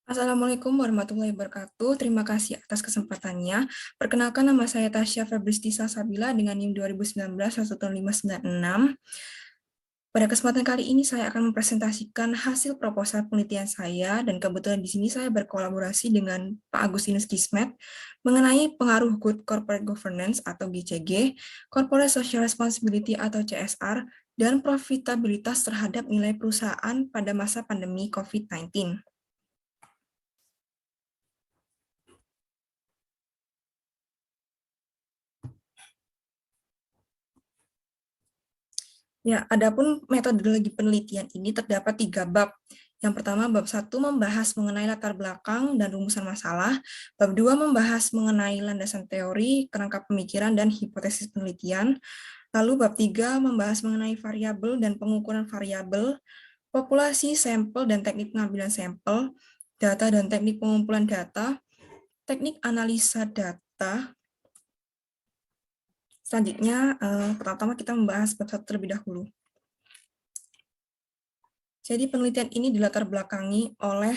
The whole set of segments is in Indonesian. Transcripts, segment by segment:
Assalamualaikum warahmatullahi wabarakatuh. Terima kasih atas kesempatannya. Perkenalkan, nama saya Tasya Febristisa Sabila dengan NIM 2019-11596. Pada kesempatan kali ini saya akan mempresentasikan hasil proposal penelitian saya, dan kebetulan di sini saya berkolaborasi dengan Pak Agustinus Kismet mengenai pengaruh Good Corporate Governance atau GCG, Corporate Social Responsibility atau CSR, dan profitabilitas terhadap nilai perusahaan pada masa pandemi COVID-19. Ya, adapun metodologi penelitian ini terdapat 3 bab. Yang pertama, bab 1 membahas mengenai latar belakang dan rumusan masalah. Bab 2 membahas mengenai landasan teori, kerangka pemikiran, dan hipotesis penelitian. Lalu bab 3 membahas mengenai variabel dan pengukuran variabel, populasi, sampel, dan teknik pengambilan sampel, data dan teknik pengumpulan data, teknik analisa data. Selanjutnya, pertama kita membahas bab 1 terlebih dahulu. Jadi penelitian ini dilatar belakangi oleh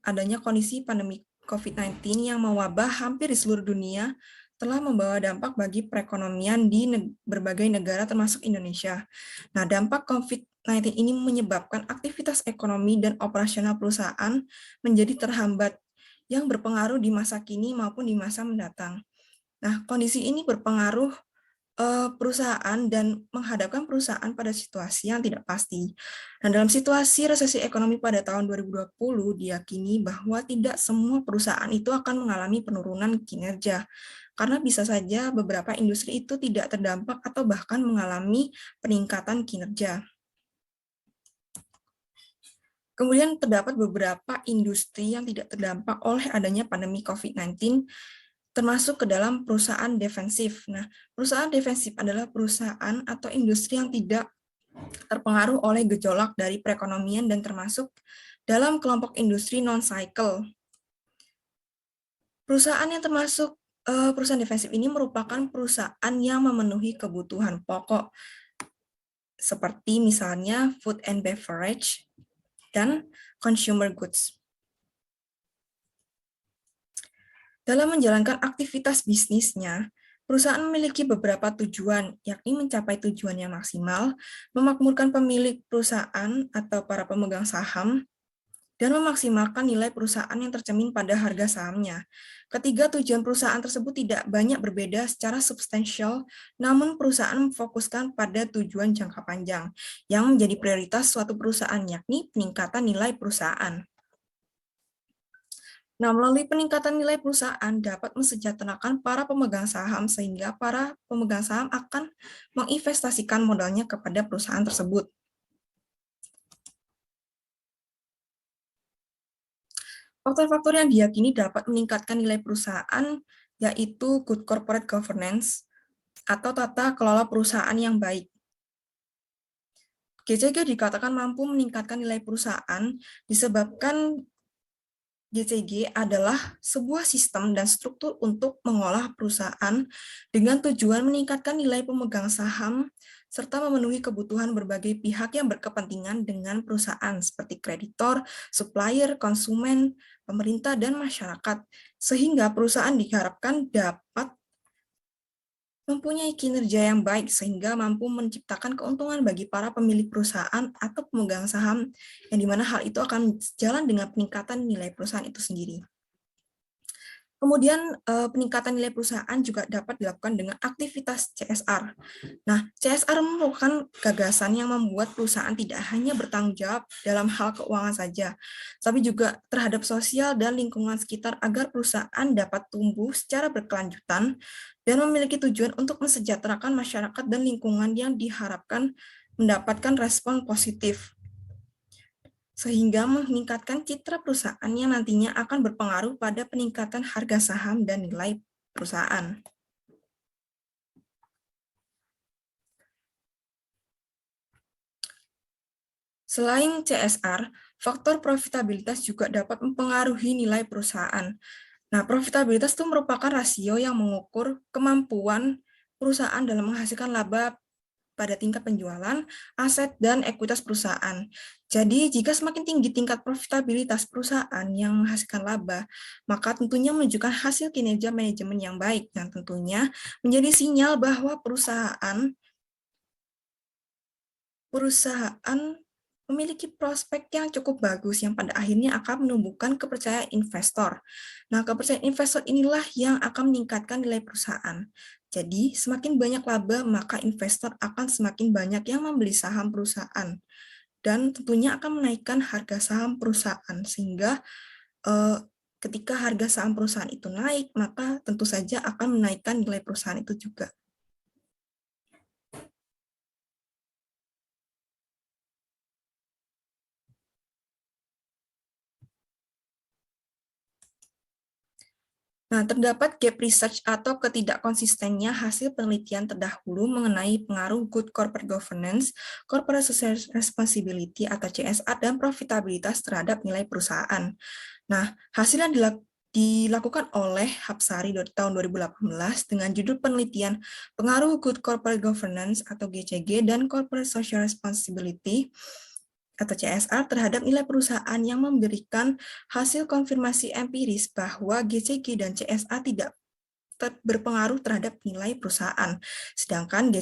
adanya kondisi pandemi COVID-19 yang mewabah hampir di seluruh dunia, telah membawa dampak bagi perekonomian di berbagai negara termasuk Indonesia. Nah, dampak COVID-19 ini menyebabkan aktivitas ekonomi dan operasional perusahaan menjadi terhambat, yang berpengaruh di masa kini maupun di masa mendatang. Nah, kondisi ini berpengaruh perusahaan dan menghadapkan perusahaan pada situasi yang tidak pasti. Nah, dalam situasi resesi ekonomi pada tahun 2020, diyakini bahwa tidak semua perusahaan itu akan mengalami penurunan kinerja, karena bisa saja beberapa industri itu tidak terdampak atau bahkan mengalami peningkatan kinerja. Kemudian terdapat beberapa industri yang tidak terdampak oleh adanya pandemi COVID-19, termasuk ke dalam perusahaan defensif. Nah, perusahaan defensif adalah perusahaan atau industri yang tidak terpengaruh oleh gejolak dari perekonomian dan termasuk dalam kelompok industri non-cycle. Perusahaan yang termasuk perusahaan defensif ini merupakan perusahaan yang memenuhi kebutuhan pokok, seperti misalnya food and beverage dan consumer goods. Dalam menjalankan aktivitas bisnisnya, perusahaan memiliki beberapa tujuan, yakni mencapai tujuan yang maksimal, memakmurkan pemilik perusahaan atau para pemegang saham, dan memaksimalkan nilai perusahaan yang tercermin pada harga sahamnya. Ketiga tujuan perusahaan tersebut tidak banyak berbeda secara substansial, namun perusahaan memfokuskan pada tujuan jangka panjang, yang menjadi prioritas suatu perusahaan, yakni peningkatan nilai perusahaan. Nah, melalui peningkatan nilai perusahaan dapat mensejahterakan para pemegang saham sehingga para pemegang saham akan menginvestasikan modalnya kepada perusahaan tersebut. Faktor-faktor yang diyakini dapat meningkatkan nilai perusahaan yaitu good corporate governance atau tata kelola perusahaan yang baik. GCG dikatakan mampu meningkatkan nilai perusahaan disebabkan GCG adalah sebuah sistem dan struktur untuk mengolah perusahaan dengan tujuan meningkatkan nilai pemegang saham serta memenuhi kebutuhan berbagai pihak yang berkepentingan dengan perusahaan seperti kreditor, supplier, konsumen, pemerintah, dan masyarakat, sehingga perusahaan diharapkan dapat mempunyai kinerja yang baik sehingga mampu menciptakan keuntungan bagi para pemilik perusahaan atau pemegang saham, yang dimana hal itu akan jalan dengan peningkatan nilai perusahaan itu sendiri. Kemudian peningkatan nilai perusahaan juga dapat dilakukan dengan aktivitas CSR. Nah, CSR merupakan gagasan yang membuat perusahaan tidak hanya bertanggung jawab dalam hal keuangan saja, tapi juga terhadap sosial dan lingkungan sekitar agar perusahaan dapat tumbuh secara berkelanjutan dan memiliki tujuan untuk mensejahterakan masyarakat dan lingkungan yang diharapkan mendapatkan respon positif, sehingga meningkatkan citra perusahaan yang nantinya akan berpengaruh pada peningkatan harga saham dan nilai perusahaan. Selain CSR, faktor profitabilitas juga dapat mempengaruhi nilai perusahaan. Nah, profitabilitas itu merupakan rasio yang mengukur kemampuan perusahaan dalam menghasilkan laba pada tingkat penjualan, aset, dan ekuitas perusahaan. Jadi, jika semakin tinggi tingkat profitabilitas perusahaan yang menghasilkan laba, maka tentunya menunjukkan hasil kinerja manajemen yang baik, yang tentunya menjadi sinyal bahwa perusahaan memiliki prospek yang cukup bagus yang pada akhirnya akan menumbuhkan kepercayaan investor. Nah, kepercayaan investor inilah yang akan meningkatkan nilai perusahaan. Jadi, semakin banyak laba, maka investor akan semakin banyak yang membeli saham perusahaan. Dan tentunya akan menaikkan harga saham perusahaan, sehingga ketika harga saham perusahaan itu naik, maka tentu saja akan menaikkan nilai perusahaan itu juga. Nah, terdapat gap research atau ketidakkonsistennya hasil penelitian terdahulu mengenai pengaruh good corporate governance, corporate social responsibility atau CSR, dan profitabilitas terhadap nilai perusahaan. Nah, hasil yang dilakukan oleh Hapsari tahun 2018 dengan judul penelitian pengaruh good corporate governance atau GCG dan corporate social responsibility atau CSR terhadap nilai perusahaan yang memberikan hasil konfirmasi empiris bahwa GCG dan CSR tidak berpengaruh terhadap nilai perusahaan. Sedangkan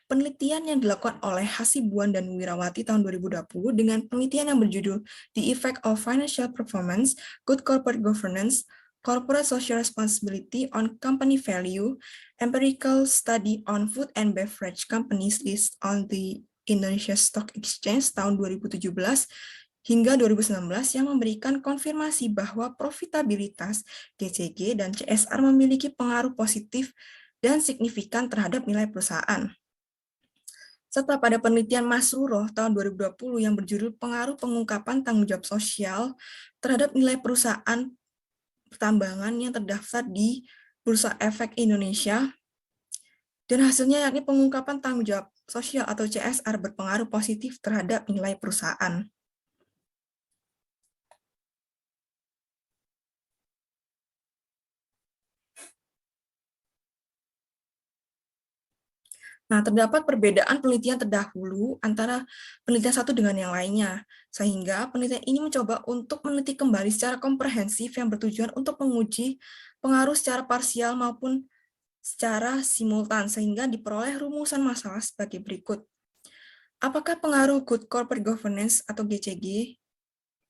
penelitian yang dilakukan oleh Hasibuan dan Wirawati tahun 2020 dengan penelitian yang berjudul The Effect of Financial Performance, Good Corporate Governance, Corporate Social Responsibility on Company Value, Empirical Study on Food and Beverage Companies List on the Indonesia Stock Exchange tahun 2017 hingga 2019 yang memberikan konfirmasi bahwa profitabilitas GCG dan CSR memiliki pengaruh positif dan signifikan terhadap nilai perusahaan. Serta pada penelitian Masruroh tahun 2020 yang berjudul Pengaruh Pengungkapan Tanggung Jawab Sosial terhadap nilai perusahaan pertambangan yang terdaftar di Bursa Efek Indonesia, dan hasilnya yakni pengungkapan tanggung jawab sosial atau CSR berpengaruh positif terhadap nilai perusahaan. Nah, terdapat perbedaan penelitian terdahulu antara penelitian satu dengan yang lainnya, sehingga penelitian ini mencoba untuk meneliti kembali secara komprehensif yang bertujuan untuk menguji pengaruh secara parsial maupun secara simultan, sehingga diperoleh rumusan masalah sebagai berikut. Apakah pengaruh Good Corporate Governance atau GCG,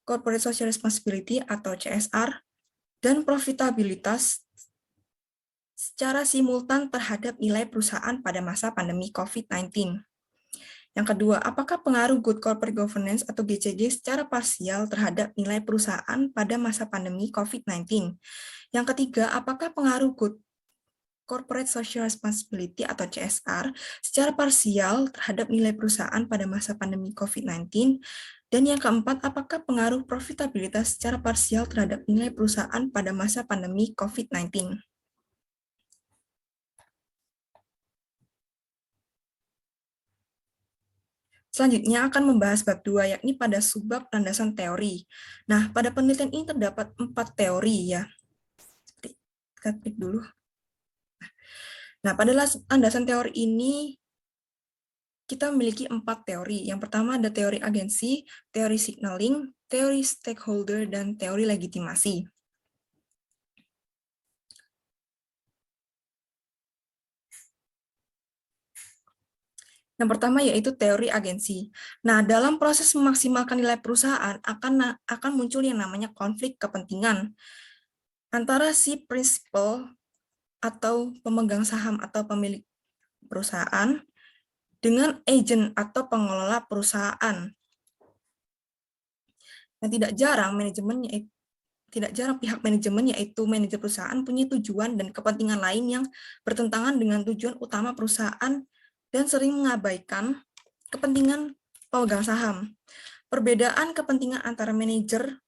Corporate Social Responsibility atau CSR, dan profitabilitas secara simultan terhadap nilai perusahaan pada masa pandemi COVID-19? Yang kedua, apakah pengaruh Good Corporate Governance atau GCG secara parsial terhadap nilai perusahaan pada masa pandemi COVID-19? Yang ketiga, apakah pengaruh Good Corporate Social Responsibility atau CSR secara parsial terhadap nilai perusahaan pada masa pandemi COVID-19? Dan yang keempat, apakah pengaruh profitabilitas secara parsial terhadap nilai perusahaan pada masa pandemi COVID-19? Selanjutnya akan membahas bab 2, yakni pada subbab landasan teori. Nah, pada penelitian ini terdapat 4 teori ya. Kita klik dulu. Nah, pada landasan teori ini kita memiliki 4 teori. Yang pertama ada teori agensi, teori signaling, teori stakeholder, dan teori legitimasi. Yang pertama yaitu teori agensi. Nah, dalam proses memaksimalkan nilai perusahaan akan muncul yang namanya konflik kepentingan antara si prinsipal atau pemegang saham atau pemilik perusahaan dengan agen atau pengelola perusahaan. Nah, tidak jarang pihak manajemen yaitu manajer perusahaan punya tujuan dan kepentingan lain yang bertentangan dengan tujuan utama perusahaan dan sering mengabaikan kepentingan pemegang saham. Perbedaan kepentingan antara manajer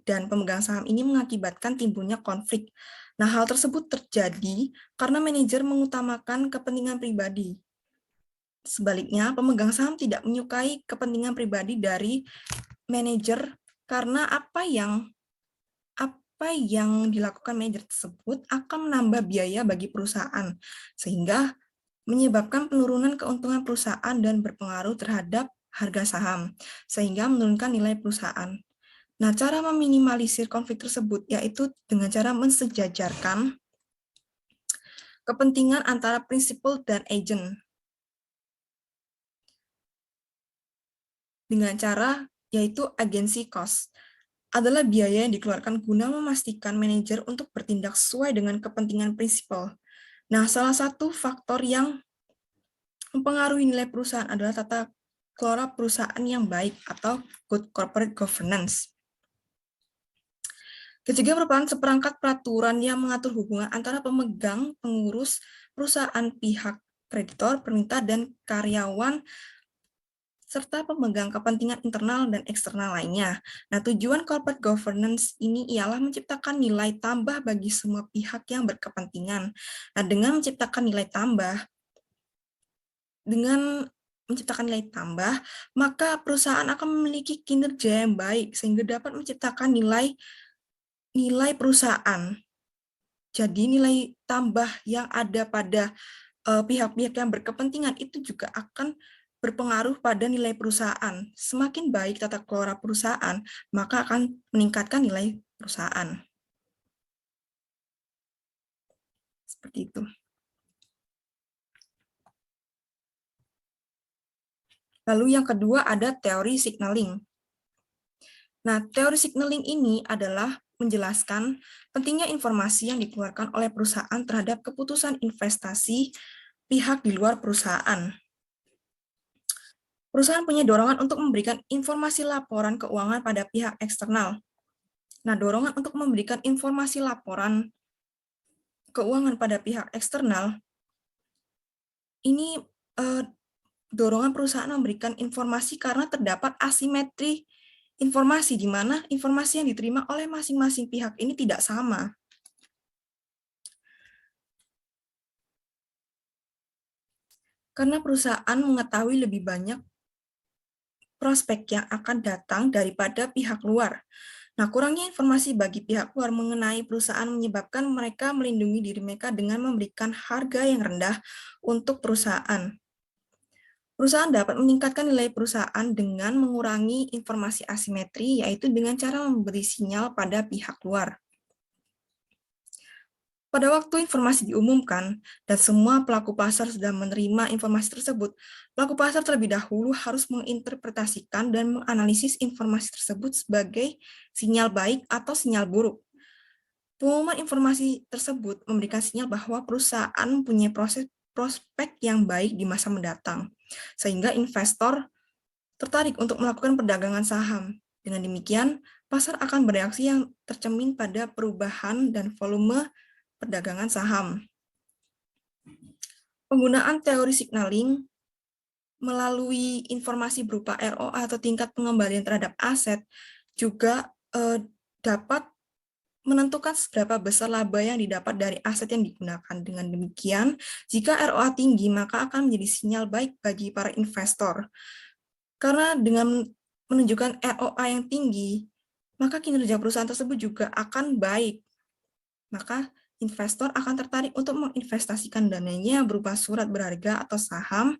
dan pemegang saham ini mengakibatkan timbulnya konflik. Nah, hal tersebut terjadi karena manajer mengutamakan kepentingan pribadi. Sebaliknya, pemegang saham tidak menyukai kepentingan pribadi dari manajer karena apa apa yang dilakukan manajer tersebut akan menambah biaya bagi perusahaan, sehingga menyebabkan penurunan keuntungan perusahaan dan berpengaruh terhadap harga saham, sehingga menurunkan nilai perusahaan. Nah, cara meminimalisir konflik tersebut yaitu dengan cara mensejajarkan kepentingan antara prinsipal dan agent. Dengan cara yaitu agency cost adalah biaya yang dikeluarkan guna memastikan manajer untuk bertindak sesuai dengan kepentingan prinsipal. Nah, salah satu faktor yang mempengaruhi nilai perusahaan adalah tata kelola perusahaan yang baik atau good corporate governance. Ketiga merupakan seperangkat peraturan yang mengatur hubungan antara pemegang, pengurus, perusahaan, pihak kreditor, pemerintah, dan karyawan serta pemegang kepentingan internal dan eksternal lainnya. Nah, tujuan corporate governance ini ialah menciptakan nilai tambah bagi semua pihak yang berkepentingan. Nah, dengan menciptakan nilai tambah, maka perusahaan akan memiliki kinerja yang baik sehingga dapat menciptakan nilai perusahaan. Jadi nilai tambah yang ada pada pihak-pihak yang berkepentingan itu juga akan berpengaruh pada nilai perusahaan. Semakin baik tata kelola perusahaan, maka akan meningkatkan nilai perusahaan. Seperti itu. Lalu yang kedua ada teori signaling. Nah, teori signaling ini adalah menjelaskan pentingnya informasi yang dikeluarkan oleh perusahaan terhadap keputusan investasi pihak di luar perusahaan. Perusahaan punya dorongan untuk memberikan informasi laporan keuangan pada pihak eksternal. Nah, dorongan untuk memberikan informasi laporan keuangan pada pihak eksternal, ini dorongan perusahaan memberikan informasi karena terdapat asimetri informasi, di mana informasi yang diterima oleh masing-masing pihak ini tidak sama. Karena perusahaan mengetahui lebih banyak prospek yang akan datang daripada pihak luar. Nah, kurangnya informasi bagi pihak luar mengenai perusahaan menyebabkan mereka melindungi diri mereka dengan memberikan harga yang rendah untuk perusahaan. Perusahaan dapat meningkatkan nilai perusahaan dengan mengurangi informasi asimetri, yaitu dengan cara memberi sinyal pada pihak luar. Pada waktu informasi diumumkan dan semua pelaku pasar sudah menerima informasi tersebut, pelaku pasar terlebih dahulu harus menginterpretasikan dan menganalisis informasi tersebut sebagai sinyal baik atau sinyal buruk. Pengumuman informasi tersebut memberikan sinyal bahwa perusahaan mempunyai prospek yang baik di masa mendatang, sehingga investor tertarik untuk melakukan perdagangan saham. Dengan demikian, pasar akan bereaksi yang tercermin pada perubahan dan volume perdagangan saham. Penggunaan teori signaling melalui informasi berupa ROA atau tingkat pengembalian terhadap aset juga dapat menentukan seberapa besar laba yang didapat dari aset yang digunakan. Dengan demikian, jika ROA tinggi, maka akan menjadi sinyal baik bagi para investor. Karena dengan menunjukkan ROA yang tinggi, maka kinerja perusahaan tersebut juga akan baik. Maka investor akan tertarik untuk menginvestasikan dananya berupa surat berharga atau saham.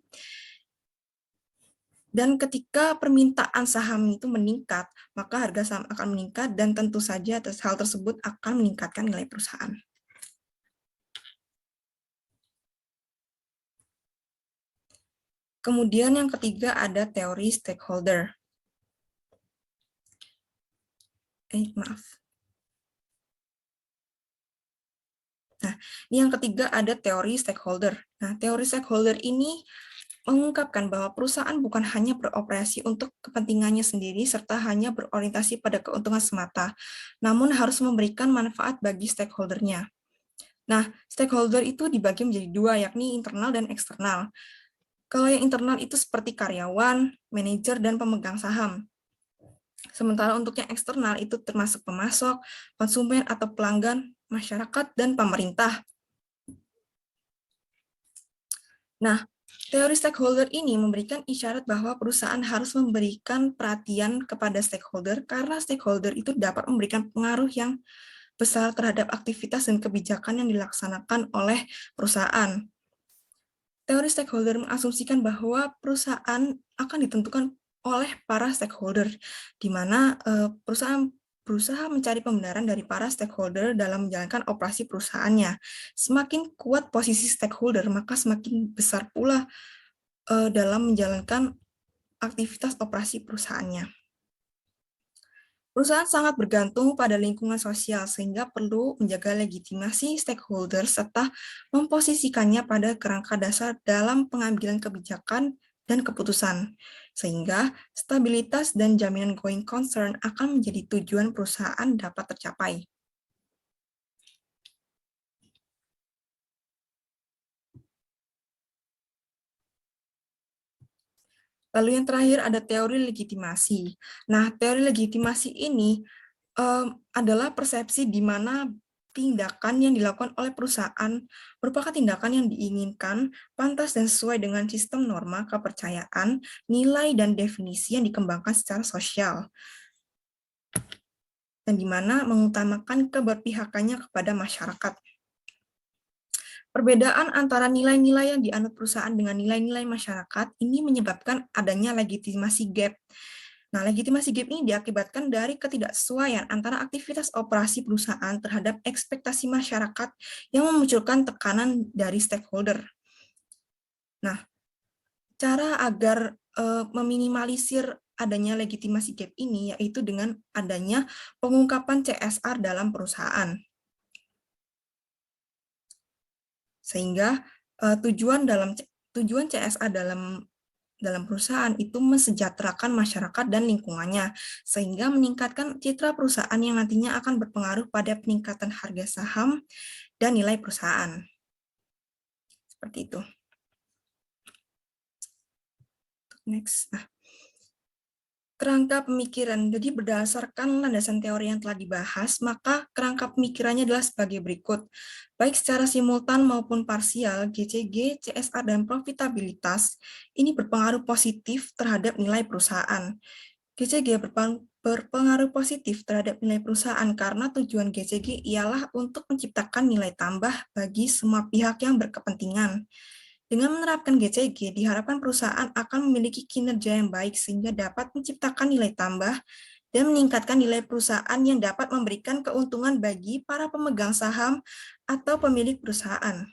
Dan ketika permintaan saham itu meningkat, maka harga saham akan meningkat dan tentu saja hal tersebut akan meningkatkan nilai perusahaan. Kemudian yang ketiga ada teori stakeholder. Nah, yang ketiga ada teori stakeholder. Nah, teori stakeholder ini mengungkapkan bahwa perusahaan bukan hanya beroperasi untuk kepentingannya sendiri serta hanya berorientasi pada keuntungan semata, namun harus memberikan manfaat bagi stakeholder-nya. Nah, stakeholder itu dibagi menjadi dua, yakni internal dan eksternal. Kalau yang internal itu seperti karyawan, manajer, dan pemegang saham. Sementara untuk yang eksternal itu termasuk pemasok, konsumen atau pelanggan, masyarakat, dan pemerintah. Nah, teori stakeholder ini memberikan isyarat bahwa perusahaan harus memberikan perhatian kepada stakeholder karena stakeholder itu dapat memberikan pengaruh yang besar terhadap aktivitas dan kebijakan yang dilaksanakan oleh perusahaan. Teori stakeholder mengasumsikan bahwa perusahaan akan ditentukan oleh para stakeholder, di mana perusahaan berusaha mencari pembenaran dari para stakeholder dalam menjalankan operasi perusahaannya. Semakin kuat posisi stakeholder, maka semakin besar pula dalam menjalankan aktivitas operasi perusahaannya. Perusahaan sangat bergantung pada lingkungan sosial, sehingga perlu menjaga legitimasi stakeholder serta memposisikannya pada kerangka dasar dalam pengambilan kebijakan dan keputusan, sehingga stabilitas dan jaminan going concern akan menjadi tujuan perusahaan dapat tercapai. Lalu yang terakhir ada teori legitimasi. Nah, teori legitimasi ini adalah persepsi di mana tindakan yang dilakukan oleh perusahaan merupakan tindakan yang diinginkan, pantas dan sesuai dengan sistem norma, kepercayaan, nilai, dan definisi yang dikembangkan secara sosial, dan di mana mengutamakan keberpihakannya kepada masyarakat. Perbedaan antara nilai-nilai yang dianut perusahaan dengan nilai-nilai masyarakat ini menyebabkan adanya legitimasi gap. Nah, legitimasi gap ini diakibatkan dari ketidaksesuaian antara aktivitas operasi perusahaan terhadap ekspektasi masyarakat yang memunculkan tekanan dari stakeholder. Nah, cara agar meminimalisir adanya legitimasi gap ini yaitu dengan adanya pengungkapan CSR dalam perusahaan. Sehingga tujuan CSR dalam perusahaan itu mensejahterakan masyarakat dan lingkungannya, sehingga meningkatkan citra perusahaan yang nantinya akan berpengaruh pada peningkatan harga saham dan nilai perusahaan. Seperti itu. Next. Nah, kerangka pemikiran. Jadi berdasarkan landasan teori yang telah dibahas, maka kerangka pemikirannya adalah sebagai berikut. Baik secara simultan maupun parsial, GCG, CSR, dan profitabilitas ini berpengaruh positif terhadap nilai perusahaan. GCG berpengaruh positif terhadap nilai perusahaan karena tujuan GCG ialah untuk menciptakan nilai tambah bagi semua pihak yang berkepentingan. Dengan menerapkan GCG, diharapkan perusahaan akan memiliki kinerja yang baik sehingga dapat menciptakan nilai tambah dan meningkatkan nilai perusahaan yang dapat memberikan keuntungan bagi para pemegang saham atau pemilik perusahaan.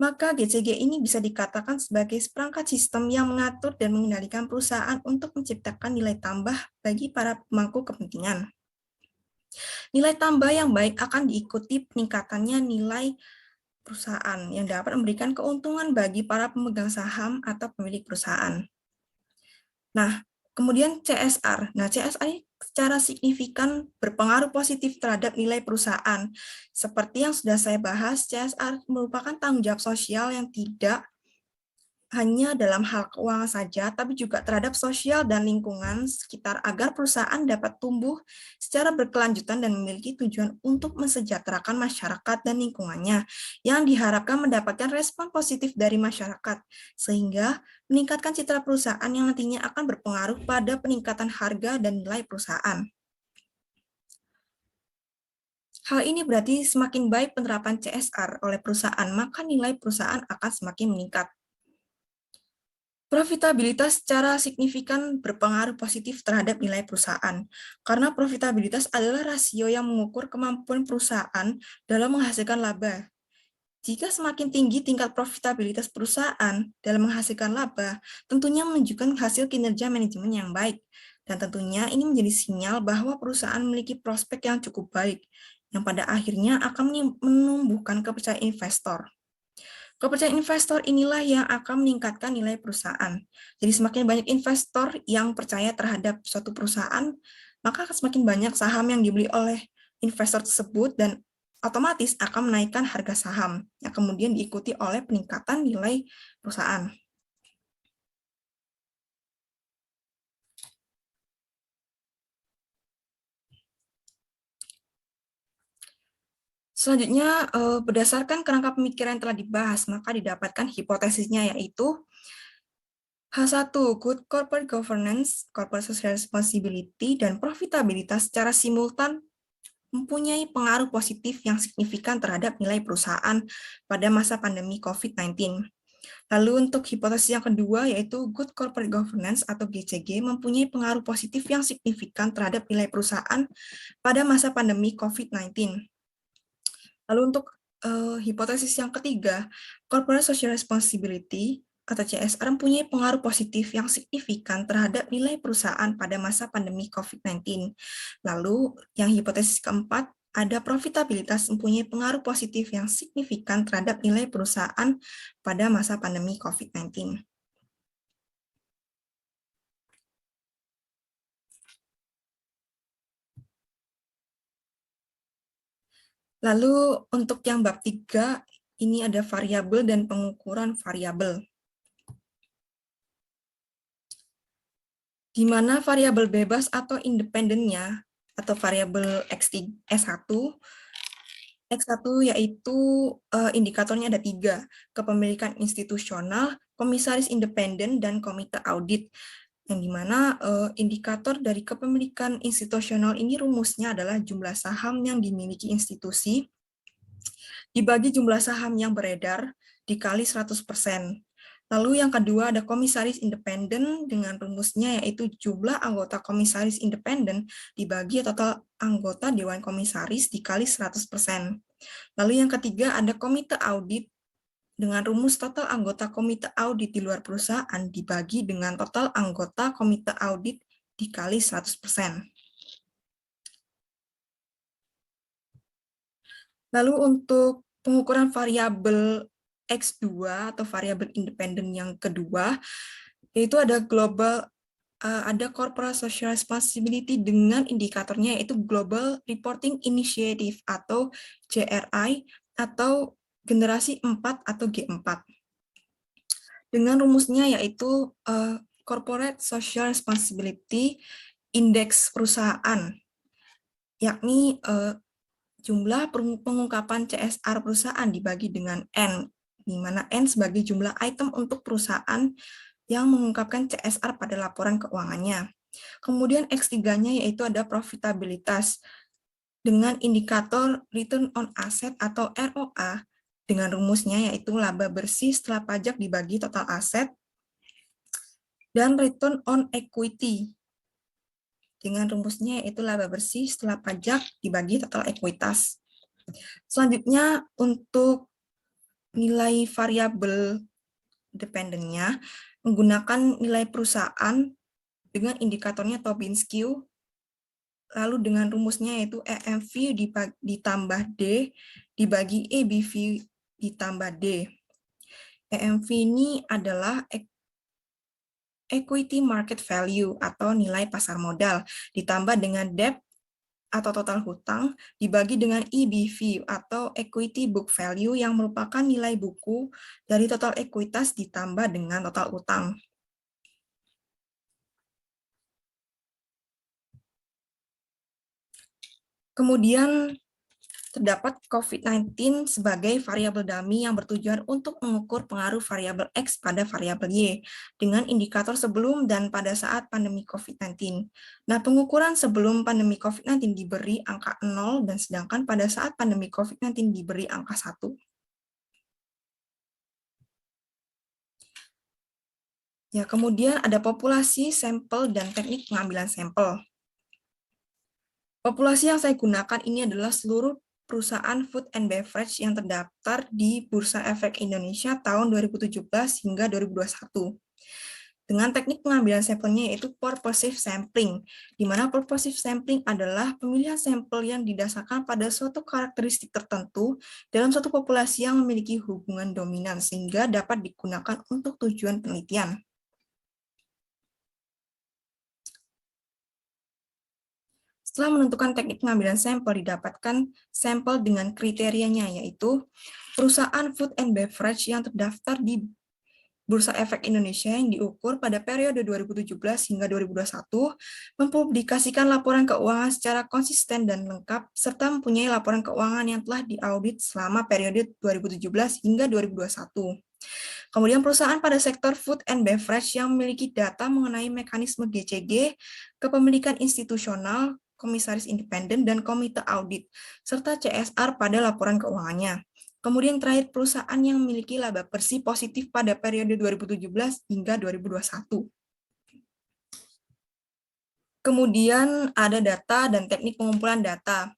Maka GCG ini bisa dikatakan sebagai seperangkat sistem yang mengatur dan mengendalikan perusahaan untuk menciptakan nilai tambah bagi para pemangku kepentingan. Nilai tambah yang baik akan diikuti peningkatannya nilai perusahaan yang dapat memberikan keuntungan bagi para pemegang saham atau pemilik perusahaan. Nah, kemudian CSR. Nah, CSR ini secara signifikan berpengaruh positif terhadap nilai perusahaan. Seperti yang sudah saya bahas, CSR merupakan tanggung jawab sosial yang tidak hanya dalam hal keuangan saja, tapi juga terhadap sosial dan lingkungan sekitar agar perusahaan dapat tumbuh secara berkelanjutan dan memiliki tujuan untuk mensejahterakan masyarakat dan lingkungannya, yang diharapkan mendapatkan respon positif dari masyarakat, sehingga meningkatkan citra perusahaan yang nantinya akan berpengaruh pada peningkatan harga dan nilai perusahaan. Hal ini berarti semakin baik penerapan CSR oleh perusahaan, maka nilai perusahaan akan semakin meningkat. Profitabilitas secara signifikan berpengaruh positif terhadap nilai perusahaan, karena profitabilitas adalah rasio yang mengukur kemampuan perusahaan dalam menghasilkan laba. Jika semakin tinggi tingkat profitabilitas perusahaan dalam menghasilkan laba, tentunya menunjukkan hasil kinerja manajemen yang baik, dan tentunya ini menjadi sinyal bahwa perusahaan memiliki prospek yang cukup baik, yang pada akhirnya akan menumbuhkan kepercayaan investor. Kepercayaan investor inilah yang akan meningkatkan nilai perusahaan. Jadi semakin banyak investor yang percaya terhadap suatu perusahaan, maka semakin banyak saham yang dibeli oleh investor tersebut dan otomatis akan menaikkan harga saham, yang kemudian diikuti oleh peningkatan nilai perusahaan. Selanjutnya, berdasarkan kerangka pemikiran yang telah dibahas, maka didapatkan hipotesisnya yaitu H1, good corporate governance, corporate social responsibility, dan profitabilitas secara simultan mempunyai pengaruh positif yang signifikan terhadap nilai perusahaan pada masa pandemi COVID-19. Lalu untuk hipotesis yang kedua yaitu Good Corporate Governance atau GCG mempunyai pengaruh positif yang signifikan terhadap nilai perusahaan pada masa pandemi COVID-19. Lalu untuk hipotesis yang ketiga, Corporate Social Responsibility atau CSR mempunyai pengaruh positif yang signifikan terhadap nilai perusahaan pada masa pandemi COVID-19. Lalu yang hipotesis keempat, ada profitabilitas mempunyai pengaruh positif yang signifikan terhadap nilai perusahaan pada masa pandemi COVID-19. Lalu untuk yang bab 3, ini ada variabel dan pengukuran variabel. Di mana variabel bebas atau independennya, atau variabel S1 yaitu indikatornya ada 3, kepemilikan institusional, komisaris independen, dan komite audit. Yang dimana indikator dari kepemilikan institusional ini rumusnya adalah jumlah saham yang dimiliki institusi dibagi jumlah saham yang beredar dikali 100%. Lalu yang kedua ada komisaris independen dengan rumusnya yaitu jumlah anggota komisaris independen dibagi total anggota Dewan Komisaris dikali 100%. Lalu yang ketiga ada komite audit dengan rumus total anggota komite audit di luar perusahaan dibagi dengan total anggota komite audit dikali 100%. Lalu untuk pengukuran variabel X2 atau variabel independen yang kedua, yaitu ada corporate social responsibility dengan indikatornya yaitu Global Reporting Initiative atau GRI atau generasi 4 atau G4. Dengan rumusnya yaitu Corporate Social Responsibility Index perusahaan, yakni jumlah pengungkapan CSR perusahaan dibagi dengan N, di mana N sebagai jumlah item untuk perusahaan yang mengungkapkan CSR pada laporan keuangannya. Kemudian X3-nya yaitu ada profitabilitas dengan indikator Return on Asset atau ROA dengan rumusnya yaitu laba bersih setelah pajak dibagi total aset dan Return on Equity dengan rumusnya yaitu laba bersih setelah pajak dibagi total ekuitas. Selanjutnya untuk nilai variabel dependennya menggunakan nilai perusahaan dengan indikatornya Tobin-Skew, lalu dengan rumusnya yaitu EMV ditambah D dibagi EBV ditambah D. EMV ini adalah equity market value atau nilai pasar modal ditambah dengan debt atau total hutang dibagi dengan EBV atau equity book value yang merupakan nilai buku dari total ekuitas ditambah dengan total hutang. Kemudian terdapat COVID-19 sebagai variabel dummy yang bertujuan untuk mengukur pengaruh variabel X pada variabel Y dengan indikator sebelum dan pada saat pandemi COVID-19. Nah, pengukuran sebelum pandemi COVID-19 diberi angka 0 dan sedangkan pada saat pandemi COVID-19 diberi angka 1. Ya, kemudian ada populasi, sampel, dan teknik pengambilan sampel. Populasi yang saya gunakan ini adalah seluruh perusahaan food and beverage yang terdaftar di Bursa Efek Indonesia tahun 2017 hingga 2021. Dengan teknik pengambilan sampelnya yaitu purposive sampling, di mana purposive sampling adalah pemilihan sampel yang didasarkan pada suatu karakteristik tertentu dalam suatu populasi yang memiliki hubungan dominan sehingga dapat digunakan untuk tujuan penelitian. Setelah menentukan teknik pengambilan sampel, didapatkan sampel dengan kriterianya, yaitu perusahaan food and beverage yang terdaftar di Bursa Efek Indonesia yang diukur pada periode 2017 hingga 2021, mempublikasikan laporan keuangan secara konsisten dan lengkap, serta mempunyai laporan keuangan yang telah diaudit selama periode 2017 hingga 2021. Kemudian perusahaan pada sektor food and beverage yang memiliki data mengenai mekanisme GCG, kepemilikan institusional, komisaris independen, dan komite audit, serta CSR pada laporan keuangannya. Kemudian terakhir, perusahaan yang memiliki laba bersih positif pada periode 2017 hingga 2021. Kemudian ada data dan teknik pengumpulan data.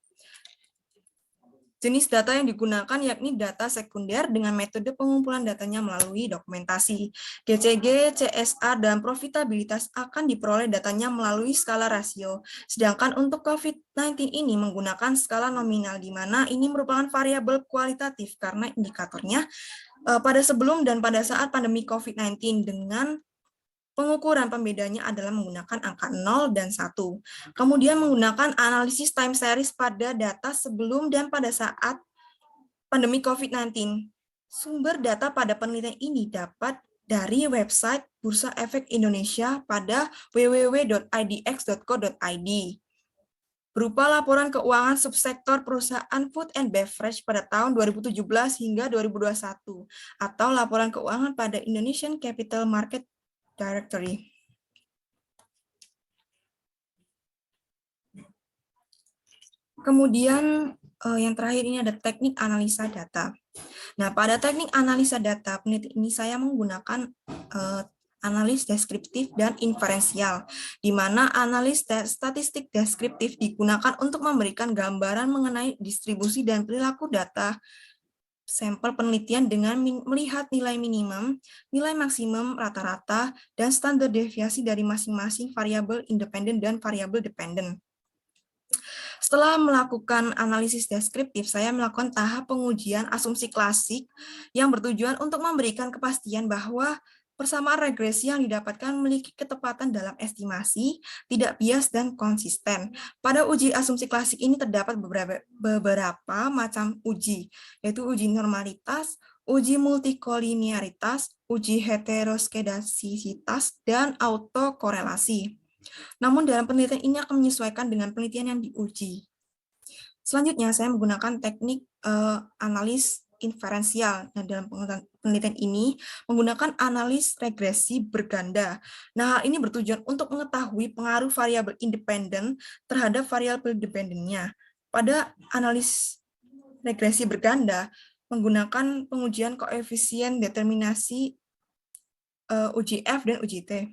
Jenis data yang digunakan yakni data sekunder dengan metode pengumpulan datanya melalui dokumentasi. GCG, CSR, dan profitabilitas akan diperoleh datanya melalui skala rasio. Sedangkan untuk COVID-19 ini menggunakan skala nominal, di mana ini merupakan variabel kualitatif karena indikatornya pada sebelum dan pada saat pandemi COVID-19 dengan pengukuran pembedanya adalah menggunakan angka 0 dan 1. Kemudian menggunakan analisis time series pada data sebelum dan pada saat pandemi COVID-19. Sumber data pada penelitian ini dapat dari website Bursa Efek Indonesia pada www.idx.co.id. Berupa laporan keuangan subsektor perusahaan food and beverage pada tahun 2017 hingga 2021, atau laporan keuangan pada Indonesian Capital Market Directory. Kemudian yang terakhir ini ada teknik analisa data. Nah, pada teknik analisa data, peneliti ini saya menggunakan analis deskriptif dan inferensial, di mana analis statistik deskriptif digunakan untuk memberikan gambaran mengenai distribusi dan perilaku data sampel penelitian dengan melihat nilai minimum, nilai maksimum rata-rata, dan standar deviasi dari masing-masing variabel independen dan variabel dependen. Setelah melakukan analisis deskriptif, saya melakukan tahap pengujian asumsi klasik yang bertujuan untuk memberikan kepastian bahwa persamaan regresi yang didapatkan memiliki ketepatan dalam estimasi, tidak bias, dan konsisten. Pada uji asumsi klasik ini terdapat beberapa macam uji, yaitu uji normalitas, uji multikolinearitas, uji heteroskedastisitas, dan autokorelasi. Namun dalam penelitian ini akan menyesuaikan dengan penelitian yang diuji. Selanjutnya, saya menggunakan teknik analis inferensial. Nah, dalam penelitian ini menggunakan analis regresi berganda. Nah, hal ini bertujuan untuk mengetahui pengaruh variabel independen terhadap variabel dependennya. Pada analis regresi berganda, menggunakan pengujian koefisien determinasi uji F dan uji T.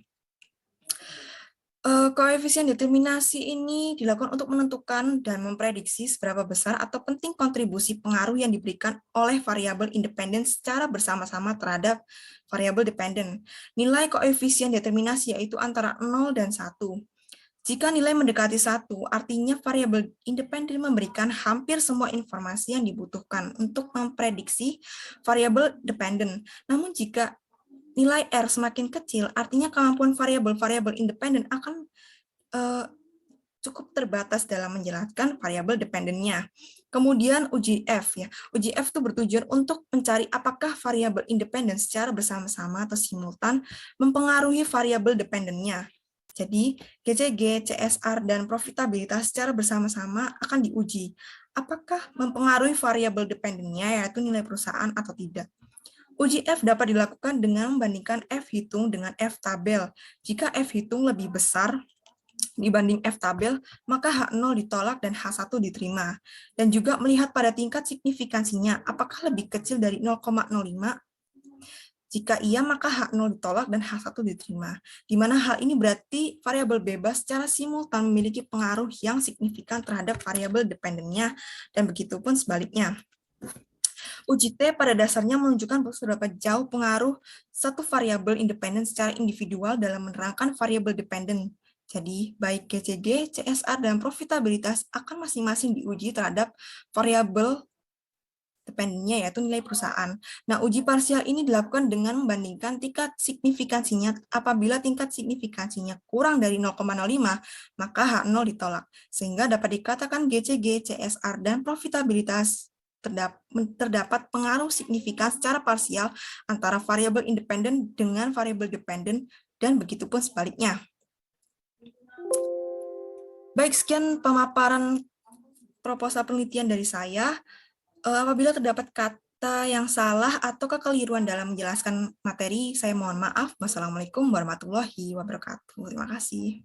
Koefisien determinasi ini dilakukan untuk menentukan dan memprediksi seberapa besar atau penting kontribusi pengaruh yang diberikan oleh variabel independen secara bersama-sama terhadap variabel dependen. Nilai koefisien determinasi yaitu antara 0 dan 1. Jika nilai mendekati 1, artinya variabel independen memberikan hampir semua informasi yang dibutuhkan untuk memprediksi variabel dependen. Namun jika nilai R semakin kecil, artinya kemampuan variabel-variabel independen akan cukup terbatas dalam menjelaskan variabel dependennya. Kemudian uji F, ya. Uji F itu bertujuan untuk mencari apakah variabel independen secara bersama-sama atau simultan mempengaruhi variabel dependennya. Jadi, GCG, CSR, dan profitabilitas secara bersama-sama akan diuji. Apakah mempengaruhi variabel dependennya, yaitu nilai perusahaan atau tidak. Uji F dapat dilakukan dengan membandingkan F hitung dengan F tabel. Jika F hitung lebih besar dibanding F tabel, maka H0 ditolak dan H1 diterima. Dan juga melihat pada tingkat signifikansinya, apakah lebih kecil dari 0,05? Jika iya, maka H0 ditolak dan H1 diterima. Di mana hal ini berarti variabel bebas secara simultan memiliki pengaruh yang signifikan terhadap variabel dependennya, dan begitu pun sebaliknya. Uji T pada dasarnya menunjukkan seberapa jauh pengaruh satu variabel independen secara individual dalam menerangkan variabel dependen. Jadi, baik GCG, CSR, dan profitabilitas akan masing-masing diuji terhadap variabel dependennya, yaitu nilai perusahaan. Nah, uji parsial ini dilakukan dengan membandingkan tingkat signifikansinya. Apabila tingkat signifikansinya kurang dari 0,05, maka H0 ditolak. Sehingga dapat dikatakan GCG, CSR, dan profitabilitas terdapat pengaruh signifikan secara parsial antara variabel independen dengan variabel dependen, dan begitu pun sebaliknya. Baik, sekian pemaparan proposal penelitian dari saya. Apabila terdapat kata yang salah atau kekeliruan dalam menjelaskan materi, saya mohon maaf. Wassalamualaikum warahmatullahi wabarakatuh. Terima kasih.